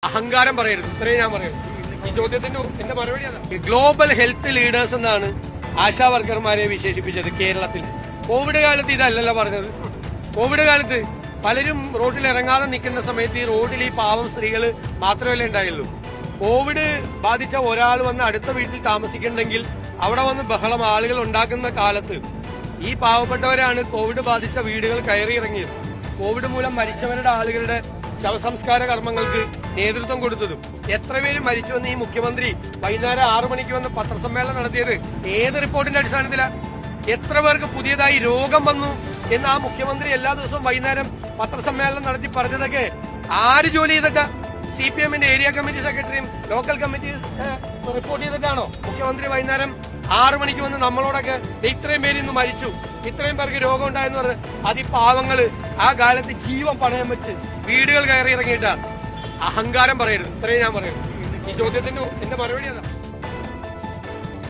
അഹങ്കാരം പറയരുത്, ഇത്രയും ഞാൻ പറയുന്നു. ഈ ചോദ്യത്തിന്റെ എന്റെ മറുപടി അതാണ്. ഗ്ലോബൽ ഹെൽത്ത് ലീഡേഴ്സ് എന്നാണ് ആശാ വർക്കർമാരെ വിശേഷിപ്പിച്ചത് കേരളത്തിൽ. കോവിഡ് കാലത്ത് ഇതല്ലല്ലോ പറഞ്ഞത്. കോവിഡ് കാലത്ത് പലരും റോഡിൽ ഇറങ്ങാതെ നിൽക്കുന്ന സമയത്ത് ഈ റോഡിൽ ഈ പാവം സ്ത്രീകൾ മാത്രമല്ലേ ഉണ്ടായുള്ളൂ. കോവിഡ് ബാധിച്ച ഒരാൾ വന്ന് അടുത്ത വീട്ടിൽ താമസിക്കുന്നുണ്ടെങ്കിൽ അവിടെ വന്ന് ബഹളം ആളുകൾ ഉണ്ടാക്കുന്ന കാലത്ത് ഈ പാവപ്പെട്ടവരാണ് കോവിഡ് ബാധിച്ച വീടുകൾ കയറി ഇറങ്ങിയത്. കോവിഡ് മൂലം മരിച്ചവരുടെ ആളുകളുടെ ശവസംസ്കാര കർമ്മങ്ങൾക്ക് നേതൃത്വം കൊടുത്തതും എത്ര പേര് മരിച്ചുവെന്ന് ഈ മുഖ്യമന്ത്രി വൈകുന്നേരം 6 മണിക്ക് വന്ന് പത്രസമ്മേളനം നടത്തിയത് ഏത് റിപ്പോർട്ടിന്റെ അടിസ്ഥാനത്തിലാണ്? എത്ര പേർക്ക് പുതിയതായി രോഗം വന്നു എന്ന് ആ മുഖ്യമന്ത്രി എല്ലാ ദിവസവും വൈകുന്നേരം പത്രസമ്മേളനം നടത്തി പറഞ്ഞതൊക്കെ ആര് ജോലി ചെയ്തിട്ടാ? CPM-ന്റെ ഏരിയ കമ്മിറ്റി സെക്രട്ടറിയും ലോക്കൽ കമ്മിറ്റി റിപ്പോർട്ട് ചെയ്തിട്ടാണോ മുഖ്യമന്ത്രി വൈകുന്നേരം 6 മണിക്ക് വന്ന് നമ്മളോടൊക്കെ ഇത്രയും പേര് ഇന്ന് മരിച്ചു, ഇത്രയും പേർക്ക് രോഗം ഉണ്ടായെന്ന് പറഞ്ഞ് അതിപാവങ്ങള് ആ കാലത്ത് ജീവൻ പണയം വെച്ച് വീടുകൾ കയറി ഇറങ്ങിയിട്ടാ? അഹങ്കാരം പറയരുത്, ഇത്രയും ഞാൻ പറയുന്നു. ഈ ചോദ്യത്തിന് എന്റെ മറുപടി അതാ.